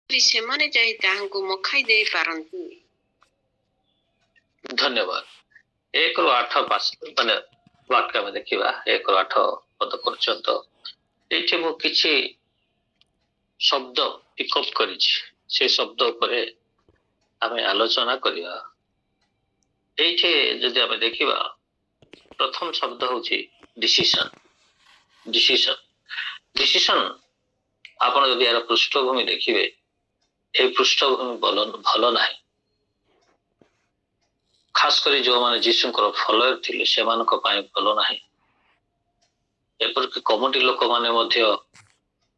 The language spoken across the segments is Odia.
ସେମାନେ ଯାଇ ତାହାଙ୍କୁ ମଖାଇ ଦେଇ ପାରନ୍ତି। ଧନ୍ୟବାଦ। 1 ରୁ 8 ମାନେ ବାକ୍ୟ ଆମେ ଦେଖିବା। 1 ରୁ 8 ପଦ ପର୍ଯ୍ୟନ୍ତ ଏଇଠି ମୁଁ କିଛି ଶବ୍ଦ ପିକଅପ୍ କରିଛି। ସେ ଶବ୍ଦ ଉପରେ ଆମେ ଆଲୋଚନା କରିବା। ଏଇଠି ଯଦି ଆମେ ଦେଖିବା, ପ୍ରଥମ ଶବ୍ଦ ହଉଛି ଡିସିସନ। ଡିସିସନ ଡିସିସନ ଆପଣ ଯଦି ଏହାର ପୃଷ୍ଠଭୂମି ଦେଖିବେ, এই ପୃଷ୍ଠଭୂମି ଭଲ ନାହିଁ। ଖାସ କରି ଯେଉଁମାନେ ଯୀଶୁଙ୍କର ଫଲୋୟର ଥିଲେ ସେମାନଙ୍କ ପାଇଁ ଭଲ ନାହିଁ। ଏପରିକି କମିଟି ଲୋକମାନେ ମଧ୍ୟ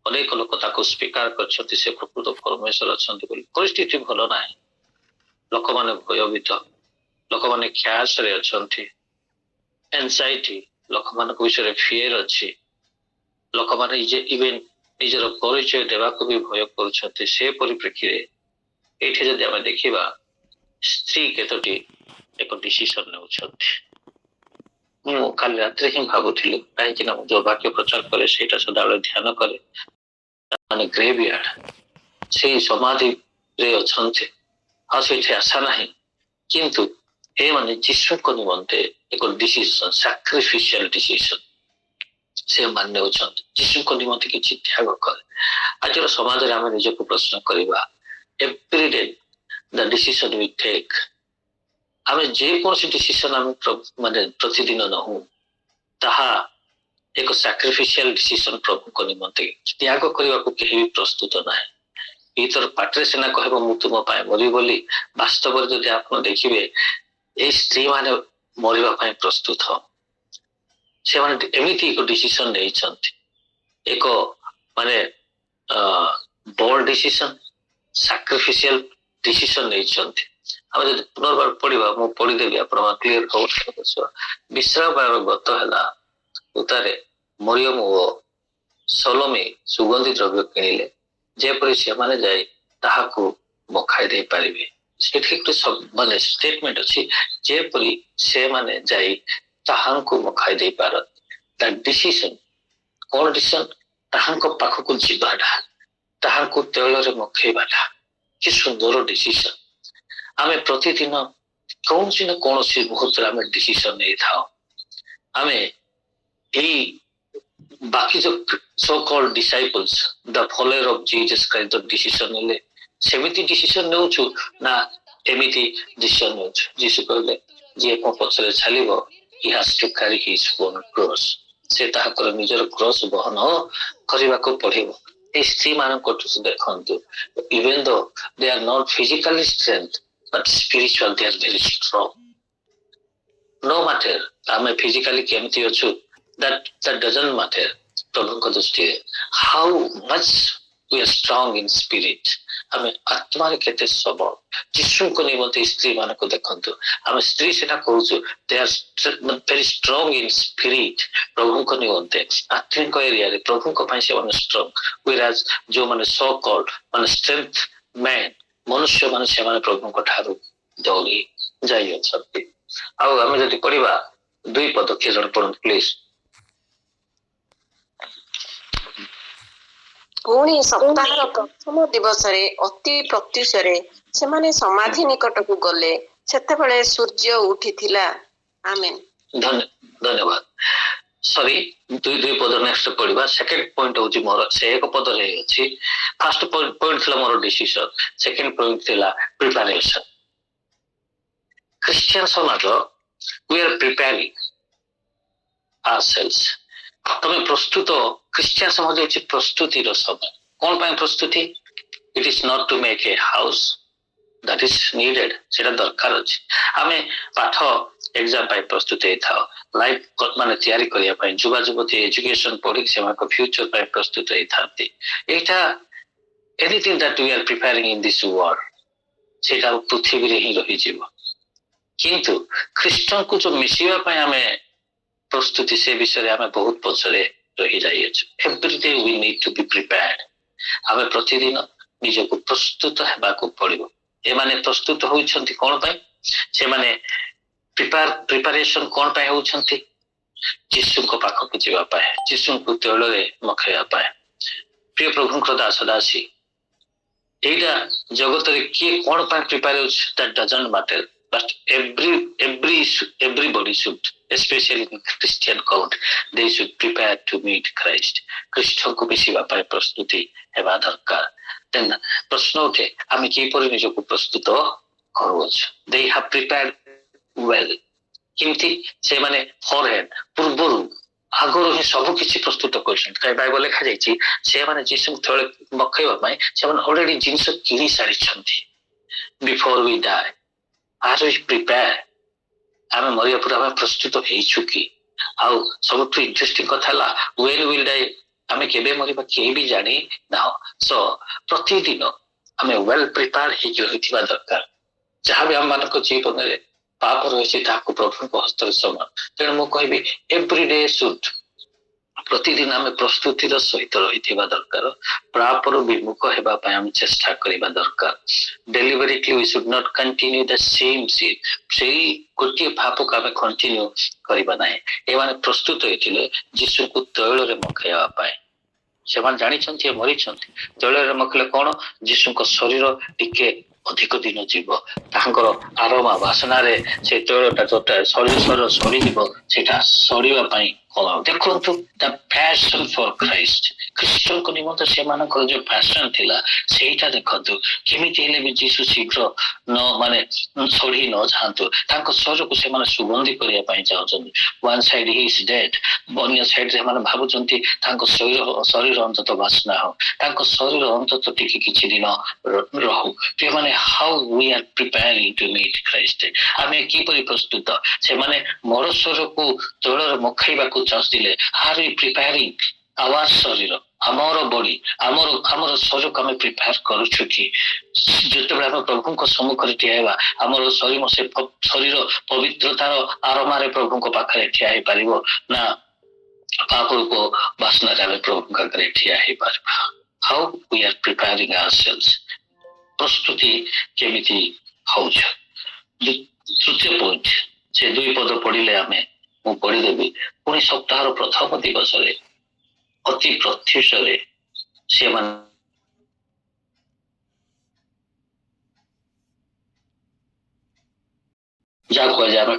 ଅନେକ ଲୋକ ତାକୁ ସ୍ୱୀକାର କରିଛନ୍ତି ସେ ପ୍ରକୃତ ପରମେଶ୍ୱର ଅଛନ୍ତି ବୋଲି। ପରିସ୍ଥିତି ଭଲ ନାହିଁ। ଲୋକମାନେ ଭୟଭୀତ, ଲୋକମାନେ ଖ୍ୟାସରେ ଅଛନ୍ତି, ଏନସାଇଟି, ଲୋକମାନଙ୍କ ବିଷୟରେ ଫିୟର ଅଛି। ଲୋକମାନେ ଇଭେନ ନିଜର ପରିଚୟ ଦେବାକୁ ବି ଭୟ କରୁଛନ୍ତି। ସେ ପରିପ୍ରେକ୍ଷୀରେ ଏଇଠି ଯଦି ଆମେ ଦେଖିବା, ସ୍ତ୍ରୀ କେତୋଟି ଏକ ଡିସିସନ ନେଉଛନ୍ତି। ମୁଁ କାଲି ରାତିରେ ହିଁ ଭାବୁଥିଲି, କାହିଁକି ନା ମୁଁ ଯୋଉ ବାକ୍ୟ ପ୍ରଚାର କରେ ସେଇଟା ସଦାବେଳେ ଧ୍ୟାନ କରେ। ମାନେ ଗ୍ରେଭୟାର୍ଡ, ସେଇ ସମାଧିରେ ଅଛନ୍ତି, ଆଉ ସେଇଠି ଆଶା ନାହିଁ। କିନ୍ତୁ ଏମାନେ ଯୀଶୁଙ୍କ ନିମନ୍ତେ ଏକ ଡିସିସନ, ସାକ୍ରିଫିସିଆଲ ଡିସିସନ ସେମାନେ ନେଉଛନ୍ତି। ଯୀଶୁଙ୍କ ନିମନ୍ତେ କିଛି ତ୍ୟାଗ କରେ। ଆଜିର ସମାଜରେ ଆମେ ନିଜକୁ ପ୍ରଶ୍ନ କରିବା, every day the decision we take, ଆମେ ଯେକୌଣସି ଡିସିସନ ଆମେ ମାନେ ପ୍ରତିଦିନ ନହୁ, ତାହା ଏକ ସାକ୍ରିଫିସିଆଲ ଡିସିସନ ପ୍ରଭୁଙ୍କ ନିମନ୍ତେ। ତ୍ୟାଗ କରିବାକୁ କେହି ବି ପ୍ରସ୍ତୁତ ନାହିଁ। ଏଇଥର ପାଟିରେ ସିନା କହିବ ମୁଁ ତୁମ ପାଇଁ ମରିବି ବୋଲି, ବାସ୍ତବରେ ଯଦି ଆପଣ ଦେଖିବେ ଏଇ ସ୍ତ୍ରୀ ମାନେ ମରିବା ପାଇଁ ପ୍ରସ୍ତୁତ। ସେମାନେ ଏମିତି ଏକ ଡିସିସନ ନେଇଛନ୍ତି, ଏକ ମାନେ ବୋଲ୍ଡ ଡିସିସନ, ସାକ୍ରିଫିସିଆଲ ଡିସିସନ ନେଇଛନ୍ତି। ଆମେ ଯଦି ପୁନର୍ବାର ପଢିବା, ମୁଁ ପଢିଦେବି ଆପଣ କ୍ଲିୟର ହବ। ବିଶ୍ରାମ ପାଇବାର ଗତ ହେଲା ଉତାରେ ମରିୟମ ଓ ସଲୋମୀ ସୁଗନ୍ଧି ଦ୍ରବ୍ୟ କିଣିଲେ, ଯେପରି ସେମାନେ ଯାଇ ତାହାକୁ ମଖାଇ ଦେଇ ପାରିବେ। ସେଠି ଗୋଟେ ମାନେ ଷ୍ଟେଟମେଣ୍ଟ ଅଛି, ଯେପରି ସେମାନେ ଯାଇ ତାହାଙ୍କୁ ମଖାଇ ଦେଇ ପାରନ୍ତି। ତା ଡିସିସନ କଣ? ଡିସିସନ ତାହାଙ୍କ ପାଖକୁ ଯିବାଟା, ତାହାଙ୍କୁ ତୈଳରେ ମଖେଇବାଟା। କି ସୁନ୍ଦର ଡିସିସନ। ଆମେ ପ୍ରତିଦିନ କୌଣସି ନା କୌଣସି ମୁହୂର୍ତ୍ତରେ ଆମେ ଡିସିସନ ନେଇଥାଉ। ଆମେ ଏଇ ବାକି ଯୋଉ so called disciples, the follower of Jesus Christ decision ନେଲେ ସେମିତି ଡିସିସନ ନେଉଛୁ ନା ଏମିତି ଡିସିସନ ନେଉଛୁ? ଯୀଶୁ କହିଲେ, ଯିଏ ମୋ ପଛରେ ଚାଲିବ, he has to carry his own cross, ସେ ତାହାଙ୍କର ନିଜର କ୍ରସ ବହନ କରିବାକୁ ପଡିବ। এই ସ୍ତ୍ରୀ ମାନଙ୍କଠୁ ଦେଖନ୍ତୁ, even though they are not physically strength but spiritual they are very strong. No matter ଆମେ ଫିଜିକାଲି କେମିତି ଅଛୁ, that doesn't matter ପ୍ରଭୁଙ୍କ ଦୃଷ୍ଟିରେ। how much we are strong in spirit, ଆମେ ଆତ୍ମାରେ କେତେ ସବଳ। ଯୀଶୁଙ୍କ ନିମନ୍ତେ ସ୍ତ୍ରୀ ମାନଙ୍କୁ ଦେଖନ୍ତୁ, ଆମେ ସ୍ତ୍ରୀ ସେଟା କହୁଛୁ they are very strong in spirit, ପ୍ରଭୁଙ୍କ ନିମନ୍ତେ ଆତ୍ମିକ ଏରିଆରେ ପ୍ରଭୁଙ୍କ ପାଇଁ ସେମାନେ ଷ୍ଟ୍ରଙ୍ଗ। whereas ଯୋଉମାନେ so called ମାନେ strength man, ମନୁଷ୍ୟ ମାନେ, ସେମାନେ ପ୍ରଭୁଙ୍କ ଠାରୁ ଦୌଡ଼ି ଯାଇଅଛନ୍ତି। ଆଉ ଆମେ ଯଦି ପଢିବା 2 ପଦ, କିଏ ଜଣେ ପଢନ୍ତୁ ପ୍ଲିଜ। ପୁଣି ସପ୍ତାହର ପ୍ରଥମ ଦିବସରେ ଅତି ପ୍ରତ୍ୟୁଷରେ ସେମାନେ ସମାଧି ନିକଟକୁ ଗଲେ, ସେତେବେଳେ ସୂର୍ଯ୍ୟ ଉଠିଥିଲା। ଆମେନ୍। ଧନ୍ୟବାଦ। ସରି, 2 ପଦ ନେକ୍ସଟ ପଢିବା। ସେକେଣ୍ଡ ପଏଣ୍ଟ ହଉଛି ମୋର, ସେ 1 ପଦରେ ଅଛି। ଫାର୍ଷ୍ଟ ପଏଣ୍ଟ ଥିଲା ମୋର ଡିସିସନ, ସେକେଣ୍ଡ ପଏଣ୍ଟ ଥିଲା ପ୍ରିପାରେସନ। ଖ୍ରୀଷ୍ଟିଆନ ସମାଜ, we are preparing ourselves। ତମେ ପ୍ରସ୍ତୁତ, ଖ୍ରୀଷ୍ଟିଆନ ସମାଜ ହେଉଛି ପ୍ରସ୍ତୁତିର ସମୟ। କଣ ପାଇଁ ପ୍ରସ୍ତୁତି? It is not to make a house, that is needed, ସେଟା ଦରକାର ଅଛି। ଆମେ ପାଠ ଏକ୍ସାମ ପାଇଁ ପ୍ରସ୍ତୁତ ହେଇଥାଉ, ଲାଇଫ ମାନେ ତିଆରି କରିବା ପାଇଁ। ଯୁବା ଯୁବତୀ ଏଜୁକେସନ ପଢିକି ସେମାନଙ୍କ ଫ୍ୟୁଚର ପାଇଁ ପ୍ରସ୍ତୁତ ହେଇଥାନ୍ତି। ଏଇଟା anything that we are preparing in this world, ସେଇଟା ପୃଥିବୀରେ ହିଁ ରହିଯିବ। କିନ୍ତୁ ଖ୍ରୀଷ୍ଟଙ୍କୁ ଯୋଉ ମିଶିବା ପାଇଁ ଆମେ ପ୍ରସ୍ତୁତି, ସେ ବିଷୟରେ ଆମେ ବହୁତ ପଛରେ ରହିଯାଇଅଛୁ। Every day we need to be prepared। ଆମେ ପ୍ରତିଦିନ ନିଜକୁ ପ୍ରସ୍ତୁତ ହେବାକୁ ପଡିବ। ଏମାନେ ପ୍ରସ୍ତୁତ ହେଉଛନ୍ତି କଣ ପାଇଁ? ସେମାନେ ପ୍ରିପାରେସନ କଣ ପାଇଁ ହେଉଛନ୍ତି? ଯୀଶୁଙ୍କ ପାଖକୁ ଯିବା ପାଇଁ, ଯୀଶୁଙ୍କୁ ତୈଳରେ ମଖେଇବା ପାଇଁ। ପ୍ରିୟ ପ୍ରଭୁଙ୍କ ଦାସ ଦାସୀ, ଏଇଟା ଜଗତରେ କିଏ କଣ ପାଇଁ ପ୍ରିପେୟାର ହେଉଛି that doesn't matter, but everybody should, especially in Christian court, they should prepare to meet Christ. ଖ୍ରୀଷ୍ଟଙ୍କୁ ମିଶିବା ପାଇଁ ପ୍ରସ୍ତୁତି ହେବା ଦରକାର। ଦେନ୍ ପ୍ରଶ୍ନ ଉଠେ ଆମେ କିପରି ନିଜକୁ ପ୍ରସ୍ତୁତ କରୁଅଛୁ? they have prepared well। କେମିତି? ସେମାନେ ଫରହେଣ୍ଡ ପୂର୍ବରୁ ଆଗରୁ ହିଁ ସବୁ କିଛି ପ୍ରସ୍ତୁତ କରିଛନ୍ତି। କାହିଁ ବାଇବଲ ଲେଖାଯାଇଛି ସେମାନେ ଯୀଶୁଙ୍କୁ ତଳେ ପକେଇବା ପାଇଁ ସେମାନେ ଅଲରେଡି ଜିନିଷ କିଣି ସାରିଛନ୍ତି। Before we die or we prepare, ଆମେ ମରିବା ପୂର୍ବେ ଆମେ ପ୍ରସ୍ତୁତ ହେଇଛୁ କି? ଆଉ ସବୁଠୁ ଇଣ୍ଟରେଷ୍ଟିଂ କଥା ହେଲା ୱେନ୍ ୱିଲ୍ ଡାଏ, ଆମେ କେବେ ମରିବା କେହି ବି ଜାଣି ନାହୁଁ। ସୋ ପ୍ରତିଦିନ ଆମେ ୱେଲ୍ ପ୍ରିପେୟାର ହେଇକି ରହିଥିବା ଦରକାର। ଯାହା ବି ଆମମାନଙ୍କ ଜୀବନରେ ପାପ ରହିଛି ତାହାକୁ ପ୍ରଭୁଙ୍କ ହସ୍ତରେ ସମାନ। ତେଣୁ ମୁଁ କହିବି ଏଭ୍ରି ଡେ ସୁଡ୍, ପ୍ରତିଦିନ ଆମେ ପ୍ରସ୍ତୁତିର ସହିତ ରହିଥିବା ଦରକାର। ପାପରୁ ବିମୁଖ ହେବା ପାଇଁ ଆମେ ଚେଷ୍ଟା କରିବା ଦରକାର। Deliberately we should not continue the same sin, ସେଇ ଗୋଟିଏ ପାପକୁ ଆମେ କଣ୍ଟିନ୍ୟୁ କରିବା ନାହିଁ। ଏମାନେ ପ୍ରସ୍ତୁତ ହେଇଥିଲେ ଯୀଶୁଙ୍କୁ ତୈଳରେ ମଖେଇବା ପାଇଁ। ସେମାନେ ଜାଣିଛନ୍ତି ଏ ମରିଛନ୍ତି। ତୈଳରେ ମଖିଲେ କଣ? ଯୀଶୁଙ୍କ ଶରୀର ଟିକେ ଅଧିକ ଦିନ ଯିବ, ତାଙ୍କର ଆରୋମା ବାସନାରେ ସେ ତୈଳଟା ଯୋଉଟା ଶରୀର ସରିଯିବ, ସେଇଟା ସରିବା ପାଇଁ କଣ? ଦେଖନ୍ତୁ ଦ ପ୍ୟାସନ ଫର ଖ୍ରାଇଷ୍ଟ, ଖ୍ରୀଷ୍ଟଙ୍କ ନିମନ୍ତେ ସେମାନଙ୍କର ଯୋଉ ପ୍ୟାସନ ଥିଲା ସେଇଟା ଦେଖନ୍ତୁ। କେମିତି ହେଲେ ବି ଯୀଶୁ ଶୀଘ୍ର ସଢି ନ ଯାଆନ୍ତୁ, ତାଙ୍କ ଶରୀରକୁ ସେମାନେ ସୁଗନ୍ଧି କରିବା ପାଇଁ ଚାହୁଁଛନ୍ତି। One side Hi is dead, ଅନ୍ୟ ସାଇଡ ସେମାନେ ଭାବୁଛନ୍ତି ତାଙ୍କ ଶରୀର ଅନ୍ତତଃ ବାସ୍ନା ହଉ, ତାଙ୍କ ଶରୀର ଅନ୍ତତଃ ଟିକେ କିଛି ଦିନ ରହୁ। ସେମାନେ how we are preparing to meet Christ, ଆମେ କିପରି ପ୍ରସ୍ତୁତ? ସେମାନେ ମୋର ଶରୀରକୁ ତୈଳରେ ମଖେଇବାକୁ ଚାହୁଁଥିଲେ। ଆର୍ ୱି ପ୍ରିପେୟାରିଂ ଆୱାର ଶରୀର, ଆମର ବଡି, ଆମର ଶରୀରକୁ ଆମେ ପ୍ରିପେୟାର କରୁଛୁ କି? ଯେତେବେଳେ ଆମେ ପ୍ରଭୁଙ୍କ ସମ୍ମୁଖରେ ଠିଆ ହେବା, ଆମର ଶରୀର ପବିତ୍ରତାର ଆରମାରେ ପ୍ରଭୁଙ୍କ ପାଖରେ ଠିଆ ହେଇପାରିବ ନା ପାପରୂପ ବାସ୍ନାରେ ଆମେ ପ୍ରଭୁଙ୍କ ଆଗରେ ଠିଆ ହେଇପାରିବା? ହାଉ ୱି ଆର୍ ପ୍ରିପେୟାରିଂ ଆୱାରସେଲ୍ସ, ପ୍ରସ୍ତୁତି କେମିତି ହଉଛୁ? ତୃତୀୟ ପଏଣ୍ଟ, ସେ 2 ପଦ ପଢିଲେ ମୁଁ ପଢିଦେବି। ପୁଣି ସପ୍ତାହର ପ୍ରଥମ ଦିବସରେ ଅତି ପ୍ରତ୍ୟୁଷରେ ସେମାନେ ଯାହା କୁହାଯାଏ ଆମେ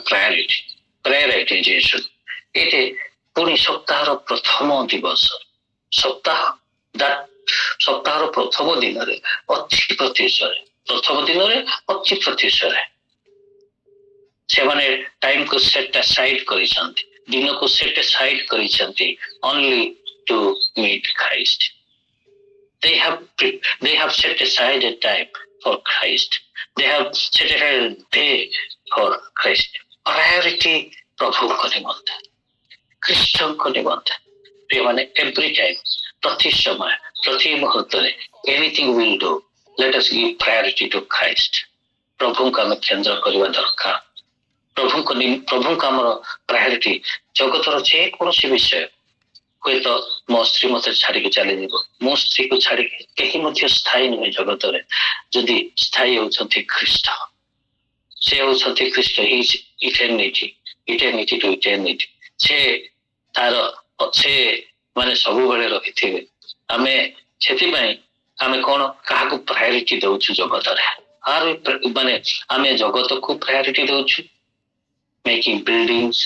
ପ୍ରାୟୋରାଇଟାଇଜେସନ, ଏଠି ପୁଣି ସପ୍ତାହର ପ୍ରଥମ ଦିବସ, ସପ୍ତାହର ପ୍ରଥମ ଦିନରେ ଅତି ପ୍ରତ୍ୟୁଷରେ ସେମାନେ ଟାଇମକୁ ସେଟ୍ ସାଇଡ କରିଛନ୍ତି, ଦିନକୁ ସେଟ୍ ସାଇଡ କରିଛନ୍ତି only to meet Christ. They have set aside a time for Christ. They have set aside a day for Christ. Priority ପ୍ରଭୁଙ୍କ ନିମନ୍ତେ, ଖ୍ରୀଷ୍ଟଙ୍କ ନିମନ୍ତେ। ଏମାନେ ଏଭ୍ରି ଟାଇମ୍, ପ୍ରତି ସମୟ, ପ୍ରତି ମୁହୂର୍ତ୍ତରେ anything will do, let us give priority to Christ. ପ୍ରଭୁଙ୍କୁ ଆମେ କେନ୍ଦ୍ର କରିବା ଦରକାର। ପ୍ରଭୁଙ୍କ ଆମର ପ୍ରାୟୋରିଟି। ଜଗତର ଯେକୌଣସି ବିଷୟ, ହୁଏତ ମୋ ସ୍ତ୍ରୀ ମତେ ଛାଡିକି ଚାଲିଯିବ, ମୋ ସ୍ତ୍ରୀକୁ ଛାଡିକି କେହି ମଧ୍ୟ ସ୍ଥାୟୀ ନୁହେଁ ଜଗତରେ। ଯଦି ସ୍ଥାୟୀ ହଉଛନ୍ତି ଖ୍ରୀଷ୍ଟ, ସେ ହଉଛନ୍ତି ଖ୍ରୀଷ୍ଟ, ଇଟର୍ନିଟି ଟୁ ଇଟର୍ନିଟି। ସେ ସବୁବେଳେ ରହିଥିବେ। ଆମେ ସେଥିପାଇଁ ଆମେ କଣ କାହାକୁ ପ୍ରାୟୋରିଟି ଦଉଛୁ ଜଗତରେ? ଆମେ ଜଗତକୁ ପ୍ରାୟୋରିଟି ଦଉଛୁ, making buildings,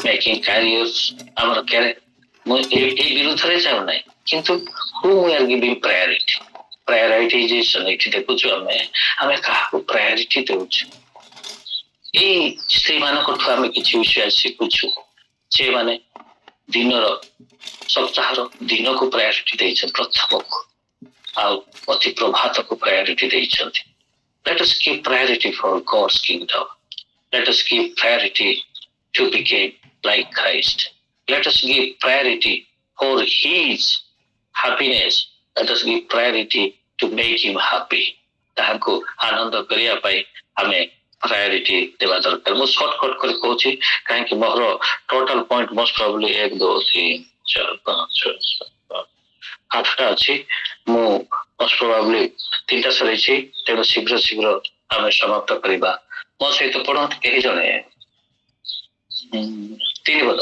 making careers, ଆମର ମୁଁ এই ବିରୁଦ୍ଧରେ ଯାଉନାହିଁ, କିନ୍ତୁ whom we are giving priority, prioritization ଏଠି ଦେଖୁଛୁ। ଆମେ କାହାକୁ ପ୍ରାୟୋରିଟି ଦଉଛୁ? ଏଇ ସ୍ତ୍ରୀ ମାନଙ୍କଠୁ ଆମେ କିଛି ବିଷୟ ଶିଖୁଛୁ। ସେମାନେ ସପ୍ତାହର ଦିନକୁ ପ୍ରାୟୋରିଟି ଦେଇଛନ୍ତି, ପ୍ରଥମକୁ, ଆଉ ଅତି ପ୍ରଭାତକୁ ପ୍ରାୟୋରିଟି ଦେଇଛନ୍ତି। Let us give priority for God's kingdom. Let us give priority to become like Christ. Let us give priority for His happiness. Let us give priority to make Him happy. ତାହାକୁ ଆନନ୍ଦ କରିବା ପାଇଁ ଆମେ ପ୍ରାୟୋରିଟି ଦେବା ଦରକାର। ମୁଁ ସର୍ଟକଟ୍ କରି କହୁଛି, କାହିଁକି ମୋର ଟୋଟାଲ ପଏଣ୍ଟ ମୋଷ୍ଟ ପ୍ରୋବାବଲି 1 2 3 4 5 6 7 8ଟା ଅଛି। ମୁଁ ମୋଷ୍ଟ ପ୍ରୋବାବଲି 3ଟା ସରେଇଛି, ତେଣୁ ଶୀଘ୍ର ଆମେ ସମାପ୍ତ କରିବା। ମୋ ସହିତ ପଢନ୍ତୁ କେହି ଜଣେ 3 ପଦ।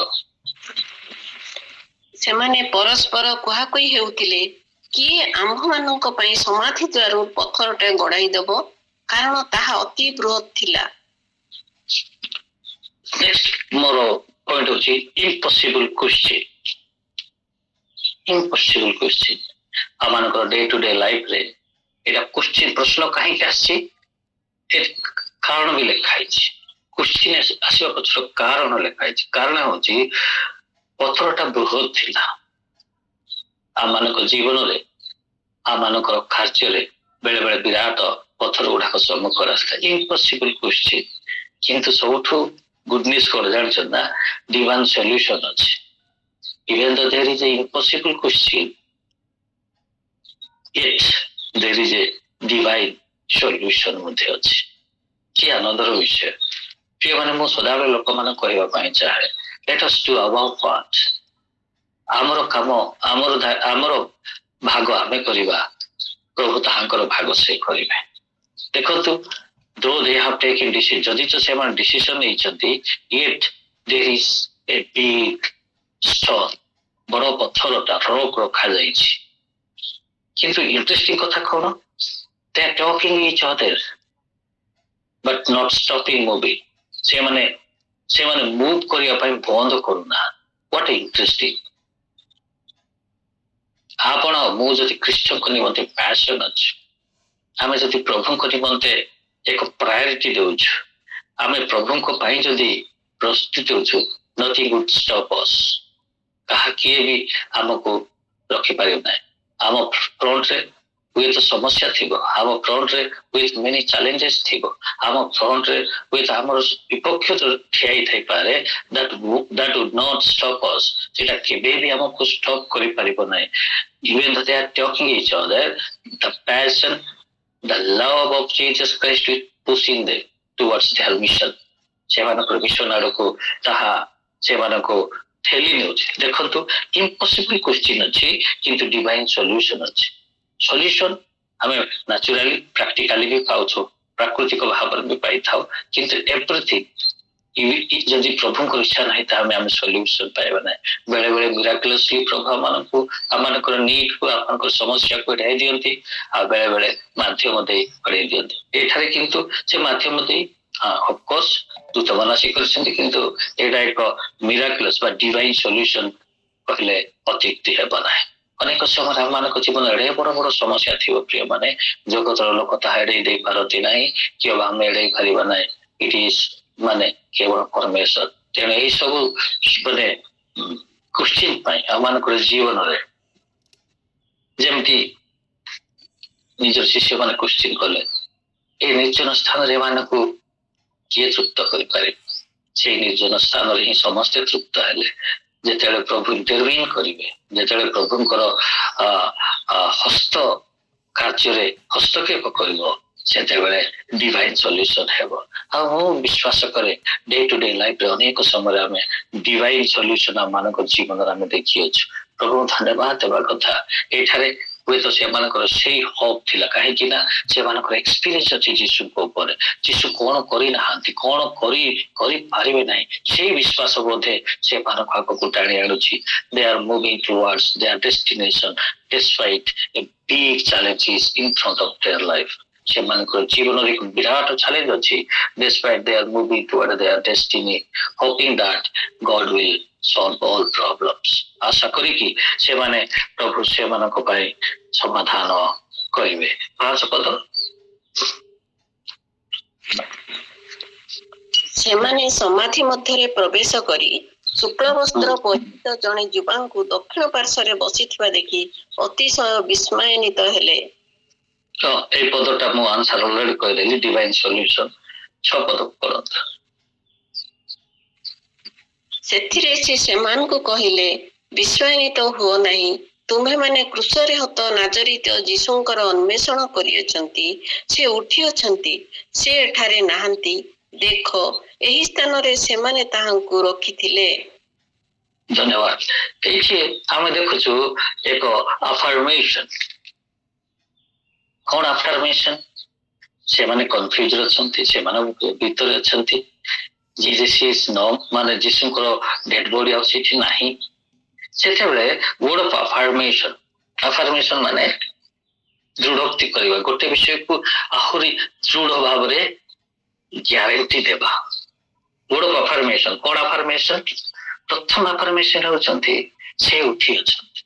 ସେମାନେ ପରସ୍ପର କୁହାକୁହି ହେଉଥିଲେ, କିଏ ଆମ୍ଭମାନଙ୍କ ପାଇଁ ସମାଧି ଦ୍ୱାରରୁ ପଥରଟେ ଗଡ଼ାଇ ଦେବ, କାରଣ ତାହା ଅତି ବୃହତ୍ ଥିଲା। ନେକ୍ସଟ ମୋର ପଏଣ୍ଟ ହଉଛି ଇମ୍ପସିବଲ କ୍ୱେଶ୍ଚିନ୍। ଇମ୍ପସିବଲ କ୍ୱେଶ୍ଚିନ୍ ଆମମାନଙ୍କର ଡେ ଟୁ ଡେ ଲାଇଫରେ ଏଇଟା କ୍ୱେଶ୍ଚିନ୍ ପ୍ରଶ୍ନ କାହିଁକି ଆସିଛି, ଏ କାରଣ ବି ଲେଖା ହେଇଛି। କ୍ୱେଶ୍ଚିନ୍ ଆସିବା ପଛର କାରଣ ଲେଖା ହେଇଛି। କାରଣ ହଉଛି ପଥରଟା ବୃହତ୍ ଥିଲା। ଆମମାନଙ୍କ ଜୀବନରେ ଆମମାନଙ୍କର କାର୍ଯ୍ୟରେ ବେଳେ ବେଳେ ବିରାଟ ପଥର ଗୁଡାକ ସମ୍ମୁଖରେ ଆସିଥାଏ। ଇମ୍ପସିବଲ କ୍ୱେଶ୍ଚିନ୍, କିନ୍ତୁ ସବୁଠୁ ଗୁଡ୍ ନ୍ୟୁଜ୍ କଣ ଜାଣିଛନ୍ତି ନା, ଡିଭାଇନ୍ ସଲ୍ୟୁସନ ଅଛି। Even though there is a impossible question, yet there is a divine solution ମଧ୍ୟ ଅଛି। କି ଆନନ୍ଦର ବିଷୟ। ପ୍ରିୟମାନେ, ମୁଁ ସଦାବେଳେ ଲୋକମାନଙ୍କୁ କହିବା ପାଇଁ ଚାହେଁ, let us do our part। ଆମର କାମ, ଆମର ଭାଗ ଆମେ କରିବା, ପ୍ରଭୁ ତାହାଙ୍କର ଭାଗ ସେ କରିବେ। ଦେଖନ୍ତୁ, though they have taken decision, ଯଦି ତ ସେମାନେ ଡିସିସନ ନେଇଛନ୍ତି, yet there is a big stone, ବଡ ପଥରଟା ରକ୍ ରଖାଯାଇଛି। କିନ୍ତୁ ଇଣ୍ଟରେଷ୍ଟିଂ କଥା କଣ, they are talking each other but not stopping moving। ସେମାନେ ମୁଭ୍ କରିବା ପାଇଁ ବନ୍ଦ କରୁନାହାନ୍ତି। what interesting। ଆପଣ ମୁଁ ଯଦି ଖ୍ରୀଷ୍ଟଙ୍କ ନିମନ୍ତେ ପ୍ୟାସନ ଅଛି, ଆମେ ଯଦି ପ୍ରଭୁଙ୍କ ନିମନ୍ତେ ଏକ ପ୍ରାୟୋରିଟି ଦେଉଛୁ, ଆମେ ପ୍ରଭୁଙ୍କ ପାଇଁ ଯଦି ପ୍ରସ୍ତୁତ ହେଉଛୁ, nothing would stop us। କାହା କିଏ ବି ଆମକୁ ରଖିପାରିବ ନାହିଁ। ଆମ ଫ୍ରଣ୍ଟରେ ହୁଏତ ସମସ୍ୟା ଥିବ, ଆମ ଫ୍ରଣ୍ଟରେ ହୁଏତ ମେନି ଚ୍ୟାଲେଞ୍ଜେସ୍ ଥିବ, ଆମ ଫ୍ରଣ୍ଟରେ ହୁଏତ ଆମର ବିପକ୍ଷ ଠିଆ ହେଇଥାଇପାରେ, that would not stop us। ସେଟା କେବେ ବି ଆମକୁ ଷ୍ଟପ୍ କରିପାରିବ ନାହିଁ। Even though they are talking each other, the passion, the love of Jesus Christ is pushing them towards their mission। ସେମାନଙ୍କର ମିଶନ ଆଡକୁ ତାହା ସେମାନଙ୍କୁ ଠେଲି ନେଉଛି। ଦେଖନ୍ତୁ, ଇମ୍ପସିବଲ କ୍ୱେଶ୍ଚିନ୍ ଅଛି, କିନ୍ତୁ ଡିଭାଇନ୍ ସଲ୍ୟୁସନ ଅଛି। ସଲ୍ୟୁସନ ଆମେ ନ୍ୟାଚୁରାଲି ପ୍ରାକ୍ଟିକାଲି ବି ପାଉଛୁ, ପ୍ରାକୃତିକ ଭାବରେ ବି ପାଇଥାଉ, କିନ୍ତୁ ଏଭ୍ରିଥିଙ୍ଗ ଯଦି ପ୍ରଭୁଙ୍କର ଇଚ୍ଛା ନାହିଁ ତାହେଲେ ଆମେ ସଲ୍ୟୁସନ ପାଇବା ନାହିଁ। ବେଳେ ବେଳେ ମିରାକୁଲସଲି ପ୍ରଭୁ ଆମମାନଙ୍କର ନିଡ୍କୁ, ଆପଣଙ୍କର ସମସ୍ୟାକୁ ଏଡ଼ାଇ ଦିଅନ୍ତି, ଆଉ ବେଳେ ବେଳେ ମାଧ୍ୟମ ଦେଇ ଏଡ଼ାଇ ଦିଅନ୍ତି। ଏଠାରେ କିନ୍ତୁ ସେ ମାଧ୍ୟମ ଦେଇ ଅଫକୋର୍ସ ଦୂତମାନେ ଆସି କରିଛନ୍ତି, କିନ୍ତୁ ଏଇଟା ଏକ ମିରାକୁଲସ୍ ବା ଡିଭାଇନ୍ ସଲ୍ୟୁସନ କହିଲେ ଅତ୍ୟୁକ୍ତି ହେବ ନାହିଁ। ଅନେକ ସମୟରେ ଆମମାନଙ୍କ ଜୀବନ ଏଡ଼େ ବଡ ବଡ ସମସ୍ୟା ଥିବ ପ୍ରିୟମାନେ, ଜଗତର ଲୋକ ତାହା ଏଡ଼େଇ ଦେଇ ପାରନ୍ତି ନାହିଁ, କିମ୍ବା ଆମେ ଏଡ଼େଇ ପାରିବା ନାହିଁ। ଇଟ୍ ଇଜ୍ କେବଳ ପରମେଶ୍ୱର। ତେଣୁ ଏହି ସବୁ କ୍ୱେଶ୍ଚିନ୍ ପାଇଁ ଆମମାନଙ୍କର ଜୀବନରେ ଯେମିତି ନିଜର ଶିଷ୍ୟମାନେ କ୍ୱେଶ୍ଚିନ୍ କଲେ, ଏ ନିର୍ଜନ ସ୍ଥାନରେ ଏମାନଙ୍କୁ କିଏ ତୃପ୍ତ କରିପାରିବ? ସେଇ ନିର୍ଜନ ସ୍ଥାନରେ ହିଁ ସମସ୍ତେ ତୃପ୍ତ ହେଲେ। ଯେତେବେଳେ ପ୍ରଭୁ ଇଣ୍ଟରଭିନ୍ କରିବେ, ଯେତେବେଳେ ପ୍ରଭୁଙ୍କର ହସ୍ତ କାର୍ଯ୍ୟରେ ହସ୍ତକ୍ଷେପ କରିବ, ସେତେବେଳେ ଡିଭାଇନ୍ ସଲ୍ୟୁସନ ହେବ। ଆଉ ମୁଁ ବିଶ୍ୱାସ କରେ ଡେ ଟୁ ଡେ ଲାଇଫରେ ଅନେକ ସମୟରେ ଆମେ ଡିଭାଇନ୍ ସଲ୍ୟୁସନ ଆମମାନଙ୍କ ଜୀବନରେ ଆମେ ଦେଖିଅଛୁ। ପ୍ରଭୁ ଧନ୍ୟବାଦ ଦେବା କଥା। ଏଠାରେ ହୁଏତ ସେମାନଙ୍କର ସେଇ ହୋପ୍ ଥିଲା, କାହିଁକି ନା ସେମାନଙ୍କର ଏକ୍ସପିରିଏନ୍ସ ଅଛି ଯୀଶୁଙ୍କ ଉପରେ। ଯୀଶୁ କଣ କରିନାହାନ୍ତି, କଣ କରିପାରିବେ ନାହିଁ, ସେଇ ବିଶ୍ୱାସ ବୋଧେ ସେମାନଙ୍କ ଆଗକୁ ଟାଣି ଆଣୁଛି। they are moving towards their destination despite a big challenges in front of their life। ସେମାନଙ୍କର ଜୀବନରେ ଏକ ବିରାଟ ଚ୍ୟାଲେଞ୍ଜ ଅଛି, despite they are moving toward their destiny, hoping that God will solve all problems। ଆଶା କରିକି ସେମାନେ ପ୍ରଭୁ ସେମାନଙ୍କ ପାଇଁ ସମାଧାନ କରିବେ। 5 ପଦ, ସେମାନେ ସମାଧି ମଧ୍ୟରେ ପ୍ରବେଶ କରି ଶୁକ୍ଳ ବସ୍ତ୍ର ପରିହିତ ଜଣେ ଯୁବାଙ୍କୁ ଦକ୍ଷିଣ ପାର୍ଶ୍ୱରେ ବସିଥିବା ଦେଖି ଅତିଶୟ ବିସ୍ମୟାନ୍ୱିତ ହେଲେ। ତ ଏଇ ପଦଟା ମୁଁ ଆନ୍ସର ଅଲରେଡି କହିଦେଲି, ଡିଭାଇନ୍ ସଲ୍ୟୁସନ। 6 ପଦ ପଢନ୍ତୁ। ସେଥିରେ ସେ ସେମାନଙ୍କୁ କହିଲେ, ବିସ୍ମୟାନ୍ୱିତ ହୁଅ ନାହିଁ। ତୁମ୍ଭେମାନେ କ୍ରୁଶରେ ହତ ନାଜରିତ ଯୀଶୁଙ୍କର ଅନ୍ୱେଷଣ କରିଅଛନ୍ତି। ସେ ଉଠିଅଛନ୍ତି, ସେ ଏଠାରେ ନାହାନ୍ତି। ଦେଖ, ଏହି ସ୍ଥାନରେ ସେମାନେ ତାହାଙ୍କୁ ରଖିଥିଲେ। ଧନ୍ୟବାଦ। ଏଇଠି ଆମେ ଦେଖୁଛୁ ଏକ ଆଫର୍ମେସନ। କଣ ଆଫର୍ମେସନ? ସେମାନେ କନଫ୍ୟୁଜରେ ଅଛନ୍ତି, ସେମାନଙ୍କ ଭିତରେ ଅଛନ୍ତି। ମାନେ ଯୀଶୁଙ୍କର ଡେଡ ବଡି ଆଉ ସେଠି ନାହିଁ। ସେତେବେଳେ ୱାର୍ଡ ଅଫ ଆଫର୍ମେସନ, ଆଫର୍ମେସନ ମାନେ ଦୃଢ଼ୋକ୍ତି କରିବା, ଗୋଟେ ବିଷୟକୁ ଆହୁରି ଦୃଢ଼ ଭାବରେ ଗ୍ୟାରେଣ୍ଟି ଦେବା। ଗୁଡ ଆଫର୍ମେସନ, କଣ ଆଫର୍ମେସନ? ପ୍ରଥମ ଆଫର୍ମେସନ ହେଉଛନ୍ତି ସେ ଉଠି ଅଛନ୍ତି।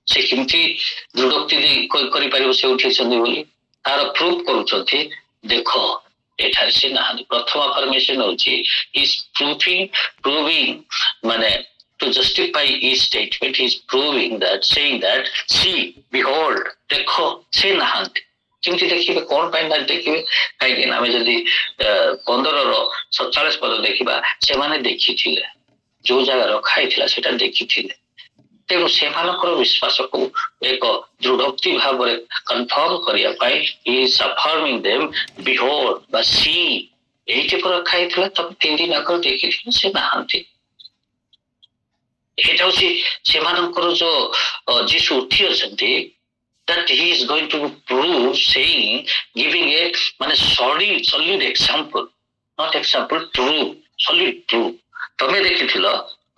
ସେ କେମିତି ଦୃଢ଼ୋକ୍ତି କରିପାରିବ ସେ ଉଠିଛନ୍ତି ବୋଲି? ତାର ପ୍ରୁଫ କରୁଛନ୍ତି, ଦେଖ ଏଠାରେ ସେ ନାହାନ୍ତି। ପ୍ରଥମ ଆଫର୍ମେସନ ହଉଛି ଇଜ ପ୍ରୁଭିଂ ମାନେ to justify his statement, he is proving that, saying that, see, behold, ଦେଖ ସେ ନାହାନ୍ତି। କେମିତି ଦେଖିବେ? କଣ ପାଇଁ ନା ଦେଖିବେ? କାହିଁକି ନା ଆମେ ଯଦି 15:47 ପଦ ଦେଖିବା, ସେମାନେ ଦେଖିଥିଲେ, ଯୋଉ ଜାଗା ରଖା ହେଇଥିଲା ସେଟା ଦେଖିଥିଲେ। ତେଣୁ ସେମାନଙ୍କର ବିଶ୍ୱାସକୁ ଏକ ଦୃଢ଼ୋକ୍ତି ଭାବରେ କନଫର୍ମ କରିବା ପାଇଁ he is affirming them, behold ବା see, ଏଇଠି ରଖା ହେଇଥିଲା, ତମେ 3 ଦିନ ଆଗରୁ ଦେଖିଥିଲ, ସେ ନାହାନ୍ତି। ଏଇଟା ହଉଛି ସେମାନଙ୍କର ଯୋଉ ଯୀଶୁ ଉଠି ଅଛନ୍ତି, that he is going to prove, saying, giving a ମାନେ solid example, not example, true, solid proof। ତମେ ଦେଖିଥିଲ,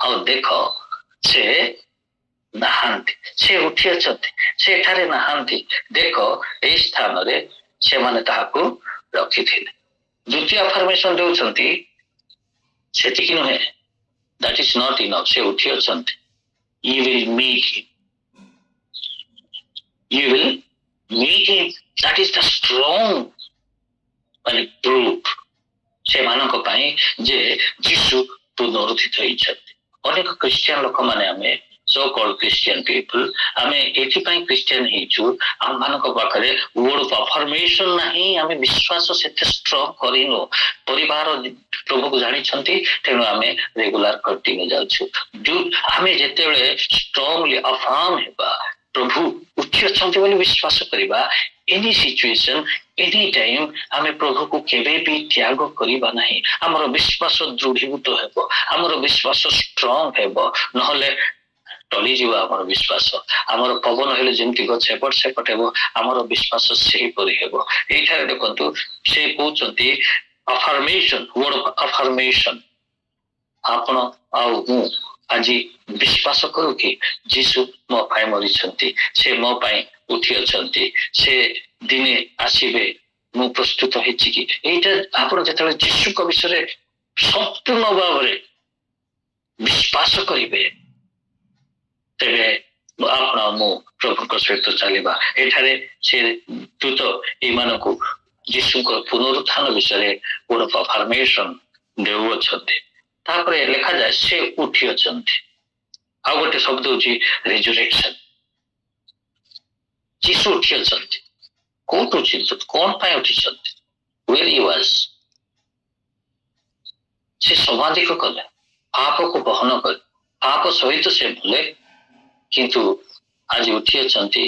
ଆଉ ଦେଖ ସେ ନାହାନ୍ତି, ସେ ଉଠି ଅଛନ୍ତି, ସେ ଏଠାରେ ନାହାନ୍ତି, ଦେଖ ଏଇ ସ୍ଥାନରେ ସେମାନେ ତାହାକୁ ରଖିଥିଲେ। ଦ୍ୱିତୀୟ ଆଫର୍ମେସନ ଦେଉଛନ୍ତି, ସେତିକି ନୁହେଁ, that is not enough, ସେ ଉଠି ଅଛନ୍ତି, you will meet him, you will meet him, that is the strong ମାନେ proof ସେମାନଙ୍କ ପାଇଁ ଯେ ଯୀଶୁ ପୁନରୁତ୍ଥିତ ହେଇଛନ୍ତି। ଅନେକ ଖ୍ରୀଷ୍ଟିଆନ ଲୋକମାନେ, ଆମେ so called Christian people, ଆମେ ଏଥିପାଇଁ ଖ୍ରୀଷ୍ଟିଆନ ହେଇଛୁ, ଆମମାନଙ୍କ ପାଖରେ word of affirmation ନାହିଁ, ଆମେ ବିଶ୍ୱାସ ସେତେ ଷ୍ଟ୍ରଙ୍ଗ କରିନୁ। ପରିବାର ପ୍ରଭୁକୁ ଜାଣିଛନ୍ତି, ତେଣୁ ଆମେ ରେଗୁଲାର କଣ୍ଟିନ୍ୟୁ ଯାଉଛୁ। ଆମେ ଯେତେବେଳେ ଷ୍ଟ୍ରଙ୍ଗଲି ଆଫର୍ମ ହେବା, ପ୍ରଭୁ ଉଠି ଅଛନ୍ତି ବୋଲି ବିଶ୍ୱାସ କରିବା, ଏନି ସିଚୁଏସନ ଏନି ଟାଇମ ଆମେ ପ୍ରଭୁକୁ କେବେ ବି ତ୍ୟାଗ କରିବା ନାହିଁ। ଆମର ବିଶ୍ୱାସ ଦୃଢ଼ୀଭୂତ ହେବ, ଆମର ବିଶ୍ୱାସ ଷ୍ଟ୍ରଙ୍ଗ ହେବ, ନହେଲେ ଟଳିଯିବ ଆମର ବିଶ୍ୱାସ। ଆମର ପବନ ହେଲେ ଯେମିତି ଗଛ ଏପଟ ସେପଟ ହେବ, ଆମର ବିଶ୍ୱାସ ସେହିପରି ହେବ। ଏଇଠାରେ ଦେଖନ୍ତୁ, ସେ କହୁଛନ୍ତି affirmation, word of affirmation, ଆପଣ ଆଉ ମୁଁ ଆଜି ବିଶ୍ୱାସ କରୁ କି ଯୀଶୁ ମୋ ପାଇଁ ମରିଛନ୍ତି, ସେ ମୋ ପାଇଁ ଉଠି ଅଛନ୍ତି, ସେ ଦିନେ ଆସିବେ, ମୁଁ ପ୍ରସ୍ତୁତ ହେଇଛି କି? ଏଇଟା ଆପଣ ଯେତେବେଳେ ଯୀଶୁଙ୍କ ବିଷୟରେ ସମ୍ପୂର୍ଣ୍ଣ ଭାବରେ ବିଶ୍ୱାସ କରିବେ, ତେବେ ଆପଣ ମୁଁ ପ୍ରଭୁଙ୍କ ସହିତ ଚାଲିବା। ଏଠାରେ ସେ ଦୂତ ଏମାନଙ୍କୁ ଯୀଶୁଙ୍କ ପୁନରୁତ୍ଥାନ ବିଷୟରେ word of affirmation ଦେଉଅଛନ୍ତି। ତାପରେ ଲେଖାଯାଏ ସେ ଉଠି ଅଛନ୍ତି। ଆଉ ଗୋଟେ ଶବ୍ଦ ହଉଛି ରେଜୁରେକ୍ସନ। ଯୀଶୁ ଉଠି ଅଛନ୍ତି, କୋଉଠୁ ଉଠିଛନ୍ତି, କଣ ପାଇଁ ଉଠିଛନ୍ତି? where he was, ସେ ସମାଧିକ କଲେ, ପାପକୁ ବହନ କଲେ, ପାପ ସହିତ ସେ ଭୁଲେ, କିନ୍ତୁ ଆଜି ଉଠି ଅଛନ୍ତି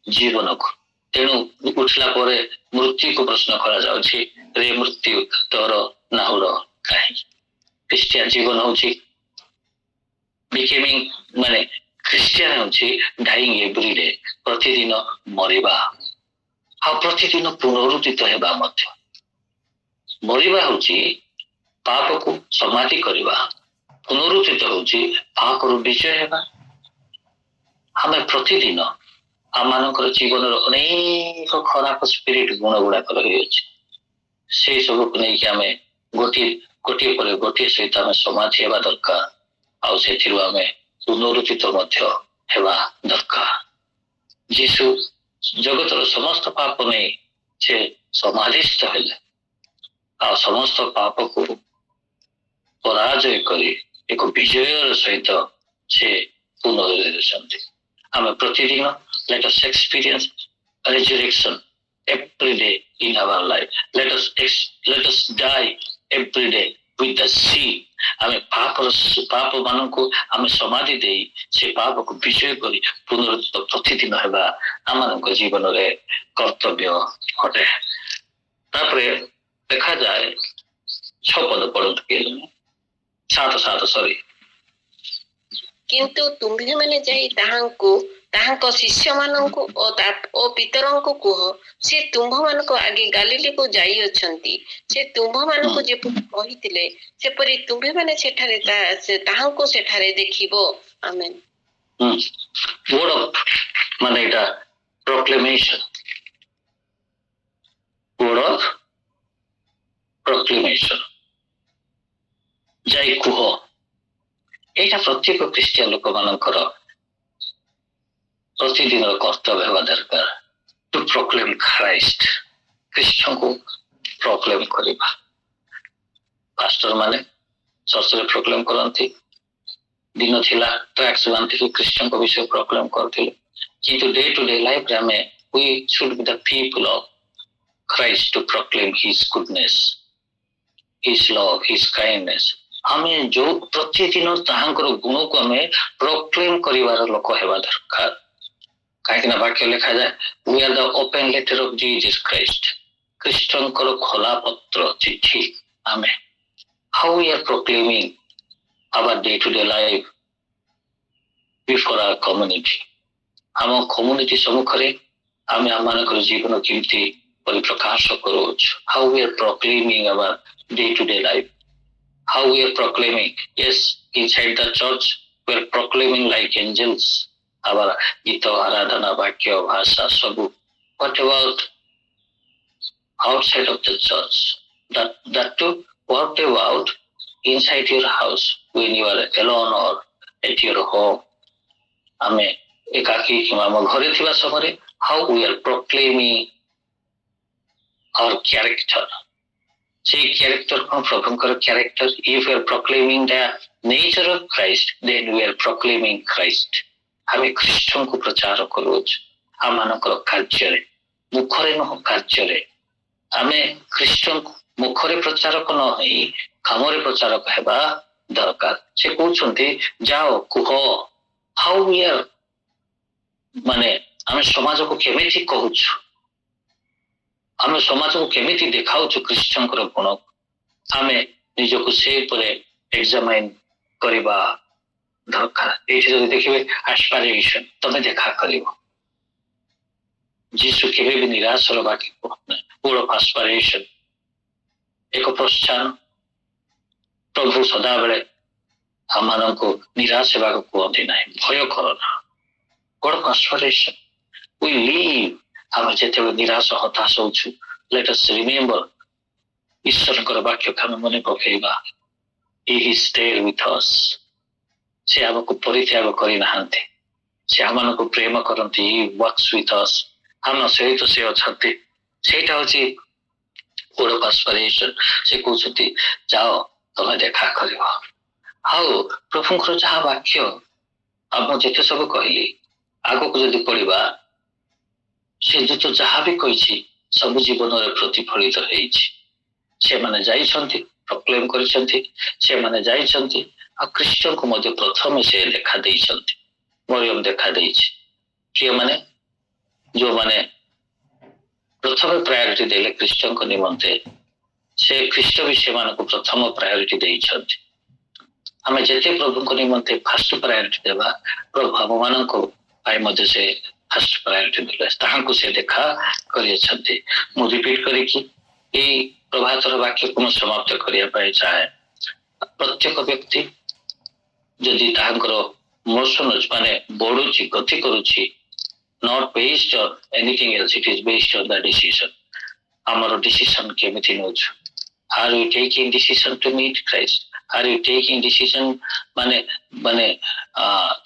ଜୀବନକୁ। ତେଣୁ ଉଠିଲା ପରେ ମୃତ୍ୟୁକୁ ପ୍ରଶ୍ନ କରାଯାଉଛି, ରେ ମୃତ୍ୟୁ ତୋର ନାହୁଡ କାହିଁକି? ଖ୍ରୀଷ୍ଟିଆନ ଜୀବନ ହଉଛି ବିକେମିଂ ମାନେ ଖ୍ରୀଷ୍ଟିଆନ ହଉଛି ଡାଇଂ ଏଭ୍ରି ଡେ, ପ୍ରତିଦିନ ମରିବା, ଆଉ ପ୍ରତିଦିନ ପୁନରୁତ୍ଥିତ ହେବା ମଧ୍ୟ। ମରିବା ହଉଛି ପାପକୁ ସମାଧି କରିବା, ପୁନରୁତ୍ଥିତ ହଉଛି ପାପରୁ ବିଜୟ ହେବା। ଆମେ ପ୍ରତିଦିନ ଆମମାନଙ୍କର ଜୀବନର ଅନେକ ଖରାପ ସ୍ପିରିଟ ଗୁଣ ଗୁଡାକ ରହିଅଛି, ସେ ସବୁକୁ ନେଇକି ଆମେ ଗୋଟିଏ ପରେ ଗୋଟିଏ ସହିତ ଆମେ ସମାଧି ହେବା ଦରକାର, ଆଉ ସେଥିରୁ ଆମେ ପୁନରୁତ୍ଥିତ ମଧ୍ୟ ହେବା ଦରକାର। ଯୀଶୁ ଜଗତର ସମସ୍ତ ପାପ ନେଇ ସେ ସମାଧିସ୍ଥ ହେଲେ, ଆଉ ସମସ୍ତ ପାପକୁ ପରାଜୟ କରି ଏକ ବିଜୟର ସହିତ ସେ ପୁନରୁତ୍ଥିତ। ଆମେ ପ୍ରତିଦିନ let us experience resurrection every day in our life. Let us die every day with the sea. ଆମେ ପାପ ମାନଙ୍କୁ ଆମେ ସମାଧି ଦେଇ ସେ ପାପକୁ ବିଜୟ କରି ପୁନରୁତ୍ଥିତ ପ୍ରତିଦିନ ହେବା ଆମମାନଙ୍କ ଜୀବନରେ କର୍ତ୍ତବ୍ୟ ଅଟେ। ତାପରେ ଦେଖାଯାଏ 6 ପଦ ପଢନ୍ତୁ କିଏ? 7 ସରି। କିନ୍ତୁ ତୁମ୍ଭେମାନେ ଯାଇ ତାହାଙ୍କ ଶିଷ୍ୟମାନଙ୍କୁ ଓ ପିତରଙ୍କୁ କୁହ, ସେ ତୁମ୍ଭମାନଙ୍କ ଆଗେ ଗାଲିଲକୁ ଯାଇଅଛନ୍ତି, ସେ ତୁମ୍ଭମାନଙ୍କୁ ଯେପରି କହିଥିଲେ ସେପରି ତୁମ୍ଭେମାନେ ତାହାଙ୍କୁ ସେଠାରେ ଦେଖିବ। ଆମେନ୍। word of ମାନେ ଏଇଟା proclamation, word of proclamation, ଯାଇ କୁହ। ଏଇଟା ପ୍ରତ୍ୟେକ ଖ୍ରୀଷ୍ଟିଆନ ଲୋକମାନଙ୍କର ପ୍ରତିଦିନର କର୍ତ୍ତବ୍ୟ ହେବା ଦରକାର। ଟୁ ପ୍ରୋକ୍ଲେମ୍ ଖ୍ରାଇଷ୍ଟ, ଖ୍ରୀଷ୍ଟଙ୍କୁ ପ୍ରୋକ୍ଲେମ୍ କରିବା। ପାଷ୍ଟର ମାନେ ଚର୍ଚ୍ଚରେ ପ୍ରୋକ୍ଲେମ୍ କରନ୍ତି। ଦିନ ଥିଲା ଟ୍ରାକ୍ସ ବାନ୍ଧିକି ଖ୍ରୀଷ୍ଟଙ୍କ ବିଷୟ ପ୍ରୋକ୍ଲେମ୍ କରୁଥିଲେ, କିନ୍ତୁ ଡେ ଟୁ ଡେ ଲାଇଫରେ ଆମେ we should be the people of Christ to proclaim his goodness, his love, his kindness। ଆମେ ଯୋଉ ପ୍ରତିଦିନ ତାହାଙ୍କର ଗୁଣକୁ ଆମେ ପ୍ରୋକ୍ଲେମ୍ କରିବାର ଲୋକ ହେବା ଦରକାର। କାହିଁକି ନା ବାକ୍ୟ ଲେଖାଯାଏ we are the open letter of Jesus Christ, ଖ୍ରୀଷ୍ଟଙ୍କର ଖୋଲା ପତ୍ର ଚିଠି। ଆମେ how we are proclaiming our day to day life before our community, ଆମ କମ୍ୟୁନିଟି ସମ୍ମୁଖରେ ଆମେ ଆମମାନଙ୍କର ଜୀବନ କେମିତି ପରିପ୍ରକାଶ କରୁଅଛୁ। how we are proclaiming our day to day life, how we are proclaiming, yes, inside the church we are proclaiming like angels our ଗୀତ, ଆରାଧନା, ବାକ୍ୟ, ଭାଷା ସବୁ। what about outside of the church? that too, what about inside your house when you are alone or at your home? ଆମେ ଏକାକୀ କିମ୍ବା ଆମ ଘରେ ଥିବା ସମୟରେ how we are proclaiming our character, ସେଇ କ୍ୟାରେକ୍ଟର କଣ? ପ୍ରଭୁଙ୍କର character. if we are proclaiming the nature of Christ, then we are proclaiming Christ। ଆମେ ଖ୍ରୀଷ୍ଟଙ୍କୁ ପ୍ରଚାର କରୁଅଛୁ ଆମମାନଙ୍କର କାର୍ଯ୍ୟରେ, ମୁଖରେ ନୁହଁ, କାର୍ଯ୍ୟରେ। ଆମେ ଖ୍ରୀଷ୍ଟଙ୍କୁ ମୁଖରେ ପ୍ରଚାରକ ନ ହେଇ କାମରେ ପ୍ରଚାରକ ହେବା ଦରକାର। ସେ କହୁଛନ୍ତି ଯାଅ କୁହ। how we are ମାନେ ଆମେ ସମାଜକୁ କେମିତି କହୁଛୁ, ଆମେ ସମାଜକୁ କେମିତି ଦେଖାଉଛୁ ଖ୍ରୀଷ୍ଟଙ୍କର ଗୁଣ, ଆମେ ନିଜକୁ ସେ ଉପରେ ଏକ୍ସାମାଇନ କରିବା ଦରକାର। ଏଇଠି ଯଦି ଦେଖିବେ ଆସ୍ପାରେସନ, ତମେ ଦେଖା କରିବ। ଯୀଶୁ କେବେ ବି ନିରାଶର ବାକ୍ୟ କହୁନାହିଁ। word of aspiration, ଏକ ପ୍ରୋତ୍ସାହନ। ପ୍ରଭୁ ସଦାବେଳେ ଆମମାନଙ୍କୁ ନିରାଶ ହେବାକୁ କୁହନ୍ତି ନାହିଁ, ଭୟ କର ନା। word of aspiration, we live, ଆମେ ଯେତେବେଳେ ନିରାଶ ହତାଶ ହଉଛୁ, let us remember ଈଶ୍ୱରଙ୍କର ବାକ୍ୟକୁ ଆମେ ମନେ ପକେଇବା। he is there with us, ସେ ଆମକୁ ପରିତ୍ୟାଗ କରିନାହାନ୍ତି, ସେ ଆମମାନଙ୍କୁ ପ୍ରେମ କରନ୍ତି। he works with us, ଆମ ସହିତ ସେ ଅଛନ୍ତି। ସେଇଟା ହଉଛି word of aspiration। ସେ କହୁଛନ୍ତି ଯାଅ ତମେ ଦେଖା କରିବ। ଆଉ ପ୍ରଭୁଙ୍କର ଯାହା ବାକ୍ୟ ଆମ ଯେତେ ସବୁ କହିଲି, ଆଗକୁ ଯଦି ପଢିବା, ସେ ଦୂତ ଯାହା ବି କହିଛି ସବୁ ଜୀବନରେ ପ୍ରତିଫଳିତ ହେଇଛି। ସେମାନେ ଯାଇଛନ୍ତି, ପ୍ରୋକ୍ଲେମ୍ କରିଛନ୍ତି, ସେମାନେ ଯାଇଛନ୍ତି, ଆଉ ଖ୍ରୀଷ୍ଟଙ୍କୁ ମଧ୍ୟ ପ୍ରଥମେ ସେ ଦେଖା ଦେଇଛନ୍ତି। ମରିୟମ ଦେଖା ଦେଇଛି। କିଏମାନେ? ଯୋଉମାନେ ପ୍ରଥମେ ପ୍ରାୟୋରିଟି ଦେଲେ ଖ୍ରୀଷ୍ଟଙ୍କ ନିମନ୍ତେ, ସେ ଖ୍ରୀଷ୍ଟ ବି ସେମାନଙ୍କୁ ପ୍ରଥମ ପ୍ରାୟୋରିଟି ଦେଇଛନ୍ତି। ଆମେ ଯେତେ ପ୍ରଭୁଙ୍କ ନିମନ୍ତେ ଫାଷ୍ଟ ପ୍ରାୟୋରିଟି ଦେବା, ପ୍ରଭୁ ଆମମାନଙ୍କ ପାଇଁ ମଧ୍ୟ ସେ ଫାଷ୍ଟ ପ୍ରାୟୋରିଟି ଦେଲେ, ତାହାଙ୍କୁ ସେ ଦେଖା କରିଅଛନ୍ତି। ମୁଁ ରିପିଟ୍ କରିକି ଏଇ ପ୍ରଭାତର ବାକ୍ୟକୁ ମୁଁ ସମାପ୍ତ କରିବା ପାଇଁ ଚାହେଁ। ପ୍ରତ୍ୟେକ ବ୍ୟକ୍ତି ଯଦି ତାହାଙ୍କର ମୋସନ ମାନେ ବଢୁଛି, ଗତି କରୁଛି, not based on anything else, it is based on the decision। ଆମର ଡିସିସନ କେମିତି ନେଉଛୁ? are you taking decision to meet Christ? are you taking decision ମାନେ ମାନେ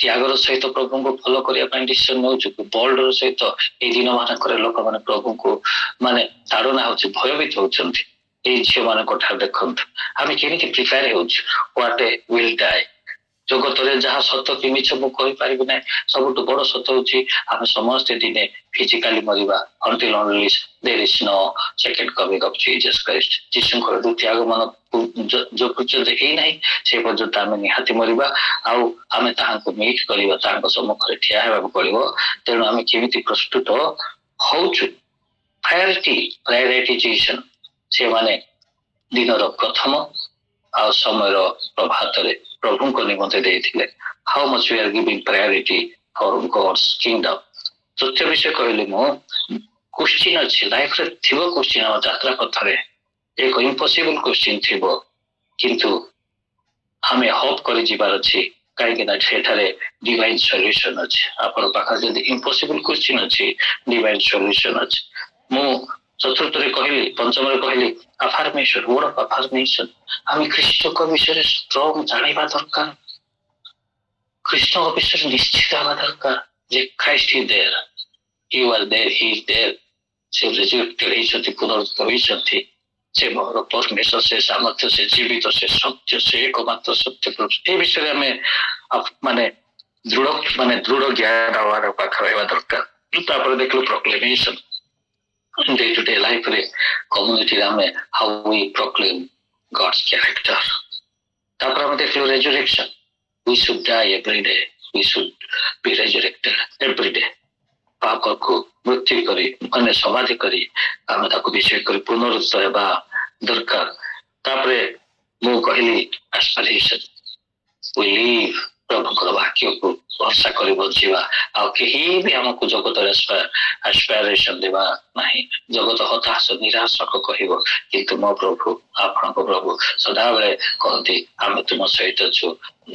ତ୍ୟାଗର ସହିତ ପ୍ରଭୁଙ୍କୁ ଫଲୋ କରିବା ପାଇଁ ଡିସିସନ ନେଉଛୁ? ବୋଲ୍ଡର ସହିତ ଏଇ ଦିନ ମାନଙ୍କରେ ଲୋକମାନେ ପ୍ରଭୁଙ୍କୁ ମାନେ ତାଡନା ହଉଛି, ଭୟଭୀତ ହଉଛନ୍ତି। ଏଇ ଝିଅ ମାନଙ୍କ ଠାରୁ ଦେଖନ୍ତୁ ଆମେ କେମିତି ପ୍ରିପେୟାର ହେଉଛୁ। what a will die, ଜଗତରେ ଯାହା ସତ କି ମିଛ ମୁଁ କହିପାରିବି ନାହିଁ। ସବୁଠୁ ବଡ ସତ ହଉଛି ଆମେ ସମସ୍ତେ ଦିନେ ଫିଜିକାଲି ମରିବା। until unless there is no second coming of Jesus Christ, ଯୀଶୁଙ୍କର ଦ୍ୱିତୀୟ ଆଗମନ ଯୋଉ ପର୍ଯ୍ୟନ୍ତ ହେଇନାହିଁ, ସେ ପର୍ଯ୍ୟନ୍ତ ଆମେ ନିହାତି ମରିବା। ଆଉ ଆମେ ତାହାଙ୍କୁ ମିଟ୍ କରିବା, ତାହାଙ୍କ ସମ୍ମୁଖରେ ଠିଆ ହେବାକୁ ପଡିବ। ତେଣୁ ଆମେ କେମିତି ପ୍ରସ୍ତୁତ ହଉଛୁ? ପ୍ରାୟୋରିଟାଇଜେସନ ସେମାନେ ଦିନର ପ୍ରଥମ ଆଉ ସମୟର ପ୍ରଭାତରେ ପ୍ରଭୁଙ୍କ ନିମନ୍ତେ ଦେଇଥିଲେ। how much we are giving priority for God's kingdom। ତୃତୀୟ ବିଷୟ କହିଲି ମୁଁ, କ୍ୱେଶ୍ଚିନ୍ ଅଛି ଲାଇଫରେ, ଥିବ କ୍ୱେଶ୍ଚିନ୍ ଆମ ଯାତ୍ରା ପଥରେ, ଏକ ଇମ୍ପସିବଲ କ୍ୱେଶ୍ଚିନ୍ ଥିବ, କିନ୍ତୁ ଆମେ ହୋପ କରି ଯିବାର ଅଛି କାହିଁକି ନା ସେଠାରେ ଡିଭାଇନ ସଲ୍ୟୁସନ ଅଛି। ଆପଣ ପାଖରେ ଯଦି ଇମ୍ପସିବଲ କ୍ୱେଶ୍ଚିନ୍ ଅଛି, ଡିଭାଇନ ସଲ୍ୟୁସନ ଅଛି। ମୁଁ ଚତୁର୍ଥରେ କହିଲି, ପଞ୍ଚମରେ କହିଲି ଆଫାର୍ମେସନ, ୱାର୍ଡ ଅଫ ଆଫାର୍ମେସନ। ଆମେ ଖ୍ରୀଷ୍ଟଙ୍କ ବିଷୟରେ ଷ୍ଟ୍ରଙ୍ଗ ଜାଣିବା ଦରକାର। ଖ୍ରୀଷ୍ଟଙ୍କ ବିଷୟରେ ନିଶ୍ଚିତ ହେବା ଦରକାର ଯେ Christ is there, you are there, he is there. ସେ ରେଜରେକ୍ଟେଡ ହେଇଛନ୍ତି, ପୁନରୁଦ୍ଧିତ ହୋଇଛନ୍ତି। ସେ ମୋର ପରମେଶ୍ୱର, ସେ ସାମର୍ଥ୍ୟ, ସେ ଜୀବିତ, ସେ ସତ୍ୟ, ସେ ଏକମାତ୍ର ସତ୍ୟ ପ୍ରଭୁ। ଏ ବିଷୟରେ ଆମେ ଦୃଢ ଜ୍ଞାନ ହବାର ପାଖରେ ରହିବା ଦରକାର। ତାପରେ ଦେଖିଲୁ ପ୍ରୋକ୍ଲେମେସନ, ଡେ ଟୁ ଡେ ଲାଇଫ ରେ, କମ୍ୟୁନିଟିରେ ଆମେ ହାଉ ዊ ପ୍ରୋକ୍ଲେମ ଗଡ୍ସ କ୍ୟାରେକ୍ଟର। ତାପରେ ଆମେ ଦେଖିଲୁ ରେଜରେକ୍ସନ, we should die every day, we should be resurrected every day। ପାପକୁ ମୃତ୍ୟୁ କରି ମାନେ ସମାଧି କରି ଆମେ ତାକୁ ବିଷୟ କରି ପୁନରୁଦ୍ଧ ହେବା ଦରକାର। ତାପରେ ମୁଁ କହିଲି ଆସ୍ପାରେସନ, we live ପ୍ରଭୁଙ୍କର ବାକ୍ୟକୁ ଭରସା କରି ବଞ୍ଚିବା। ଆଉ କେହି ବି ଆମକୁ ଜଗତରେ ଆସ୍ପାରେସନ ଦେବା ନାହିଁ। ଜଗତ ହତାଶ ନିରାଶକ କହିବ, କିନ୍ତୁ ମୋ ପ୍ରଭୁ, ଆପଣଙ୍କ ପ୍ରଭୁ ସଦାବେଳେ କହନ୍ତି ଆମେ ତୁମ ସହିତ ଅଛୁ,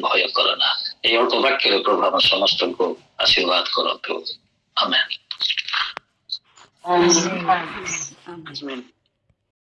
ଭୟ କର ନା। এই ଅଳ୍ପ ବାକ୍ୟରେ ପ୍ରଭୁ ଆମ ସମସ୍ତଙ୍କୁ ଆଶୀର୍ବାଦ କରନ୍ତୁ। ଆମେନ୍। Amen. Amen.